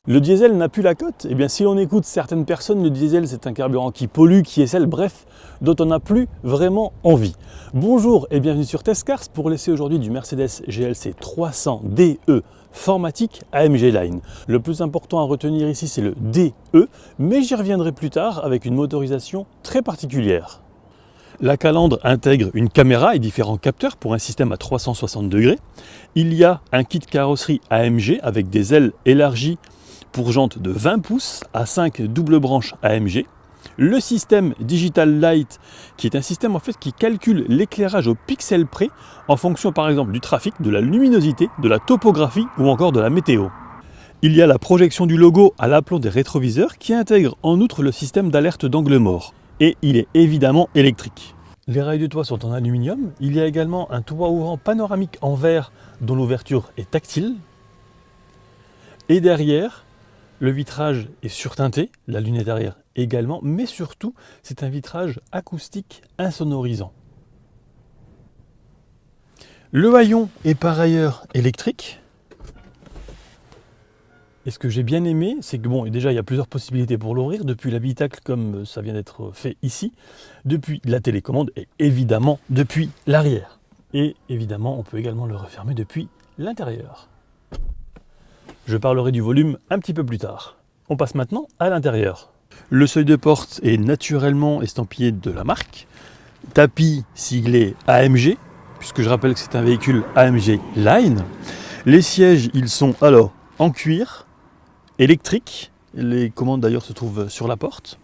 Le diesel n'a plus la cote. Eh bien, si l'on écoute certaines personnes, le diesel c'est un carburant qui pollue, qui est sale, bref, dont on n'a plus vraiment envie. Bonjour et bienvenue sur Testcars pour l'essai aujourd'hui du Mercedes GLC 300 DE Formatic AMG Line. Le plus important à retenir ici c'est le DE, mais j'y reviendrai plus tard avec une motorisation très particulière. La calandre intègre une caméra et différents capteurs pour un système à 360 degrés. Il y a un kit carrosserie AMG avec des ailes élargies pour jantes de 20 pouces à 5 doubles branches AMG. Le système Digital Light qui est un système en fait qui calcule l'éclairage au pixel près en fonction par exemple du trafic, de la luminosité, de la topographie ou encore de la météo. Il y a la projection du logo à l'aplomb des rétroviseurs qui intègre en outre le système d'alerte d'angle mort. Et il est évidemment électrique. Les rails de toit sont en aluminium. Il y a également un toit ouvrant panoramique en verre dont l'ouverture est tactile. Et derrière, le vitrage est surteinté, la lunette arrière également, mais surtout, c'est un vitrage acoustique insonorisant. Le haillon est par ailleurs électrique. Et ce que j'ai bien aimé, c'est que bon, déjà il y a plusieurs possibilités pour l'ouvrir, depuis l'habitacle comme ça vient d'être fait ici, depuis la télécommande et évidemment depuis l'arrière. Et évidemment, on peut également le refermer depuis l'intérieur. Je parlerai du volume un petit peu plus tard. On passe maintenant à l'intérieur. Le seuil de porte est naturellement estampillé de la marque. Tapis siglé AMG, puisque je rappelle que c'est un véhicule AMG Line. Les sièges, ils sont alors en cuir, électriques. Les commandes d'ailleurs se trouvent sur la porte.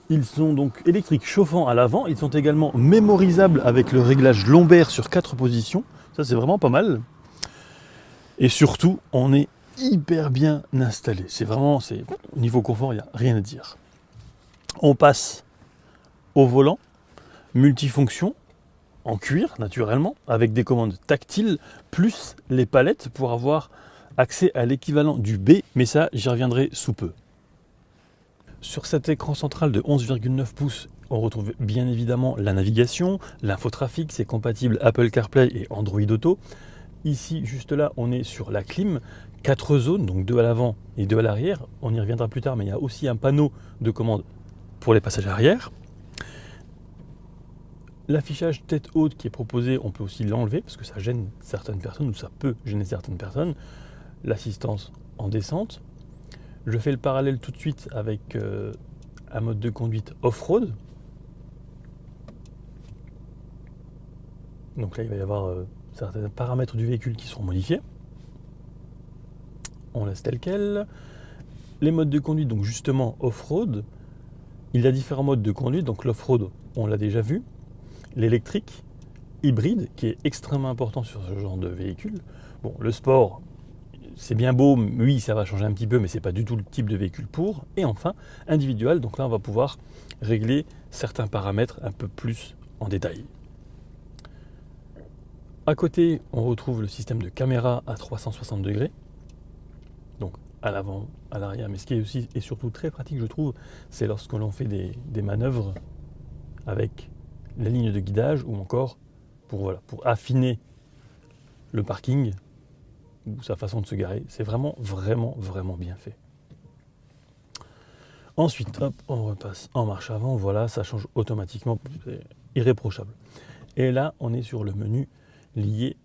Ils sont donc électriques chauffants à l'avant. Ils sont également mémorisables avec le réglage lombaire sur 4 positions. Ça, c'est vraiment pas mal. Et surtout, on est hyper bien installé. C'est vraiment, au niveau confort, il n'y a rien à dire. On passe au volant, multifonction, en cuir naturellement, avec des commandes tactiles, plus les palettes pour avoir accès à l'équivalent du B, mais ça, j'y reviendrai sous peu. Sur cet écran central de 11,9 pouces, on retrouve bien évidemment la navigation, l'infotrafic, c'est compatible Apple CarPlay et Android Auto. Ici, juste là, on est sur la clim, 4 zones, donc 2 à l'avant et 2 à l'arrière. On y reviendra plus tard, mais il y a aussi un panneau de commande pour les passages arrière. L'affichage tête haute qui est proposé, on peut aussi l'enlever parce que ça gêne certaines personnes ou ça peut gêner certaines personnes. L'assistance en descente. Je fais le parallèle tout de suite avec un mode de conduite off-road. Donc là, il va y avoir certains paramètres du véhicule qui seront modifiés. On laisse tel quel. Les modes de conduite, donc justement off-road. Il y a différents modes de conduite. Donc l'off-road, on l'a déjà vu. L'électrique, hybride, qui est extrêmement important sur ce genre de véhicule. Bon, le sport, c'est bien beau, oui, ça va changer un petit peu, mais c'est pas du tout le type de véhicule pour. Et enfin, individuel. Donc là, on va pouvoir régler certains paramètres un peu plus en détail. À côté, on retrouve le système de caméra à 360 degrés, donc à l'avant, à l'arrière. Mais ce qui est aussi et surtout très pratique, je trouve, c'est lorsque l'on fait des manœuvres avec la ligne de guidage ou encore pour affiner le parking ou sa façon de se garer. C'est vraiment bien fait. Ensuite, hop, on repasse en marche avant. Voilà, ça change automatiquement, c'est irréprochable. Et là, on est sur le menu lié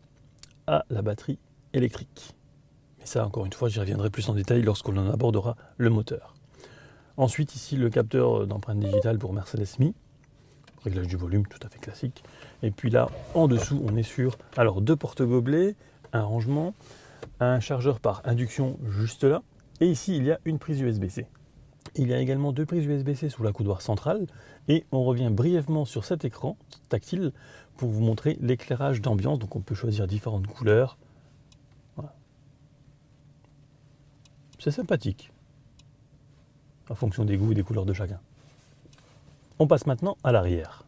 à la batterie électrique. Mais ça, encore une fois, j'y reviendrai plus en détail lorsqu'on en abordera le moteur. Ensuite, ici, le capteur d'empreinte digitale pour Mercedes Me. Réglage du volume, tout à fait classique. Et puis là, en dessous, on est sur 2 porte-gobelets, un rangement, un chargeur par induction juste là. Et ici, il y a une prise USB-C. Il y a également 2 prises USB-C sous la coudoir centrale. Et on revient brièvement sur cet écran tactile pour vous montrer l'éclairage d'ambiance. Donc on peut choisir différentes couleurs. Voilà. C'est sympathique, en fonction des goûts et des couleurs de chacun. On passe maintenant à l'arrière.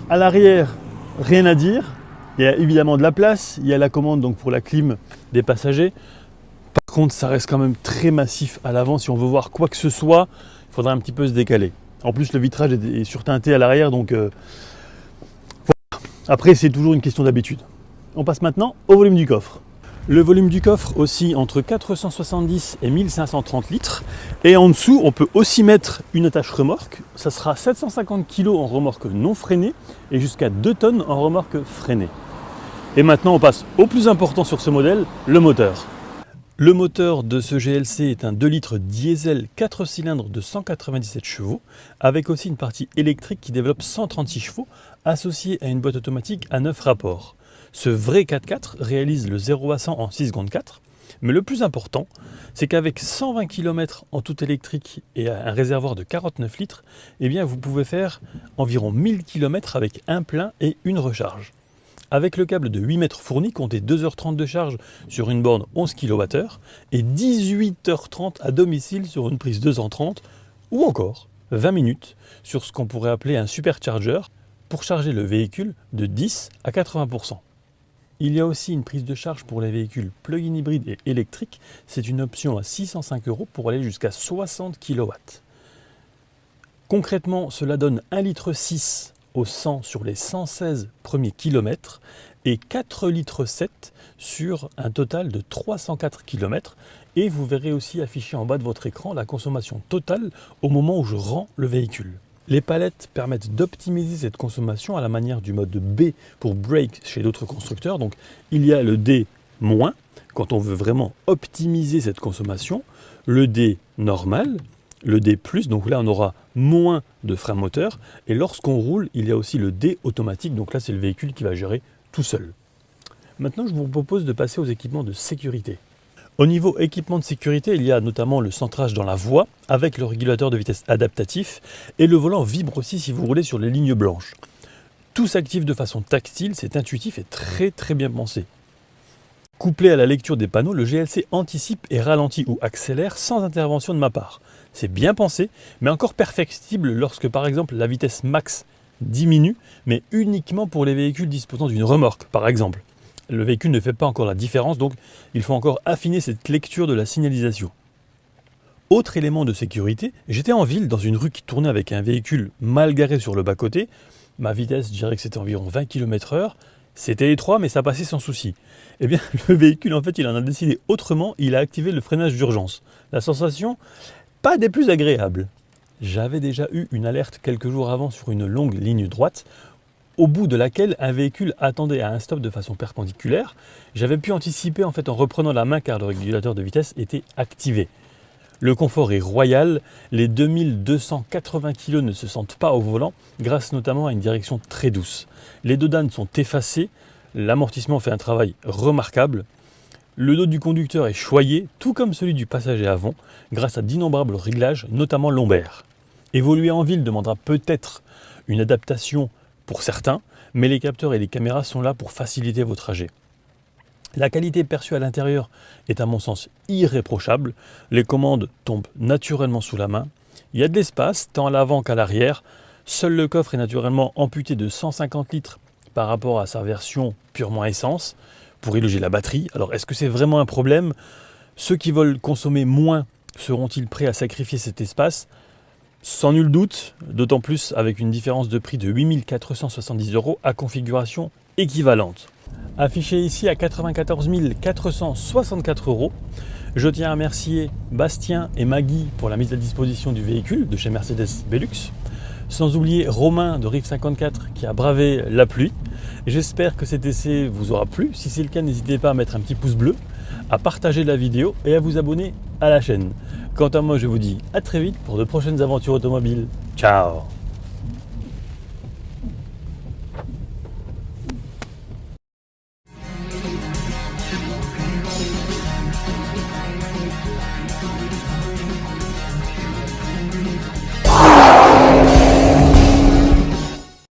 À l'arrière, rien à dire. Il y a évidemment de la place. Il y a la commande donc pour la clim des passagers. Par contre, ça reste quand même très massif à l'avant. Si on veut voir quoi que ce soit, il faudra un petit peu se décaler. En plus, le vitrage est surteinté à l'arrière, donc voilà. Après, c'est toujours une question d'habitude. On passe maintenant au volume du coffre. Le volume du coffre aussi entre 470 et 1530 litres. Et en dessous, on peut aussi mettre une attache remorque. Ça sera 750 kg en remorque non freinée et jusqu'à 2 tonnes en remorque freinée. Et maintenant, on passe au plus important sur ce modèle, le moteur. Le moteur de ce GLC est un 2 litres diesel 4 cylindres de 197 chevaux, avec aussi une partie électrique qui développe 136 chevaux, associée à une boîte automatique à 9 rapports. Ce vrai 4x4 réalise le 0 à 100 en 6 secondes 4, mais le plus important, c'est qu'avec 120 km en tout électrique et un réservoir de 49 litres, eh bien vous pouvez faire environ 1000 km avec un plein et une recharge. Avec le câble de 8 mètres fourni, comptez 2h30 de charge sur une borne 11 kWh et 18h30 à domicile sur une prise 230 ou encore 20 minutes sur ce qu'on pourrait appeler un supercharger pour charger le véhicule de 10 à 80%. Il y a aussi une prise de charge pour les véhicules plug-in hybrides et électriques. C'est une option à 605 € pour aller jusqu'à 60 kW. Concrètement, cela donne 1,6 litre au 100 sur les 116 premiers kilomètres et 4,7 litres sur un total de 304 km. Et vous verrez aussi affiché en bas de votre écran la consommation totale au moment où je rends le véhicule. Les palettes permettent d'optimiser cette consommation à la manière du mode B pour brake chez d'autres constructeurs. Donc il y a le D- quand on veut vraiment optimiser cette consommation, le D normal, le D+, donc là on aura moins de frein moteur, et lorsqu'on roule, il y a aussi le D automatique, donc là c'est le véhicule qui va gérer tout seul. Maintenant je vous propose de passer aux équipements de sécurité. Au niveau équipement de sécurité, il y a notamment le centrage dans la voie avec le régulateur de vitesse adaptatif et le volant vibre aussi si vous roulez sur les lignes blanches. Tout s'active de façon tactile, c'est intuitif et très bien pensé. Couplé à la lecture des panneaux, le GLC anticipe et ralentit ou accélère sans intervention de ma part. C'est bien pensé, mais encore perfectible lorsque par exemple la vitesse max diminue, mais uniquement pour les véhicules disposant d'une remorque par exemple. Le véhicule ne fait pas encore la différence, donc il faut encore affiner cette lecture de la signalisation. Autre élément de sécurité, j'étais en ville dans une rue qui tournait avec un véhicule mal garé sur le bas-côté. Ma vitesse, je dirais que c'était environ 20 km/h. C'était étroit, mais ça passait sans souci. Eh bien, le véhicule, en fait, il en a décidé autrement. Il a activé le freinage d'urgence. La sensation, pas des plus agréables. J'avais déjà eu une alerte quelques jours avant sur une longue ligne droite, au bout de laquelle un véhicule attendait à un stop de façon perpendiculaire. J'avais pu anticiper en fait en reprenant la main car le régulateur de vitesse était activé. Le confort est royal, les 2280 kg ne se sentent pas au volant grâce notamment à une direction très douce. Les dodanes sont effacées, l'amortissement fait un travail remarquable. Le dos du conducteur est choyé, tout comme celui du passager avant, grâce à d'innombrables réglages, notamment lombaires. Évoluer en ville demandera peut-être une adaptation pour certains, mais les capteurs et les caméras sont là pour faciliter vos trajets. La qualité perçue à l'intérieur est à mon sens irréprochable. Les commandes tombent naturellement sous la main. Il y a de l'espace, tant à l'avant qu'à l'arrière. Seul le coffre est naturellement amputé de 150 litres par rapport à sa version purement essence pour y loger la batterie. Alors est-ce que c'est vraiment un problème? Ceux qui veulent consommer moins seront-ils prêts à sacrifier cet espace? Sans nul doute, d'autant plus avec une différence de prix de 8 470 € à configuration équivalente. Affiché ici à 94 464 €. Je tiens à remercier Bastien et Maggie pour la mise à disposition du véhicule de chez Mercedes Belux. Sans oublier Romain de Rive 54 qui a bravé la pluie. J'espère que cet essai vous aura plu. Si c'est le cas, n'hésitez pas à mettre un petit pouce bleu, à partager la vidéo et à vous abonner à la chaîne. Quant à moi, je vous dis à très vite pour de prochaines aventures automobiles. Ciao!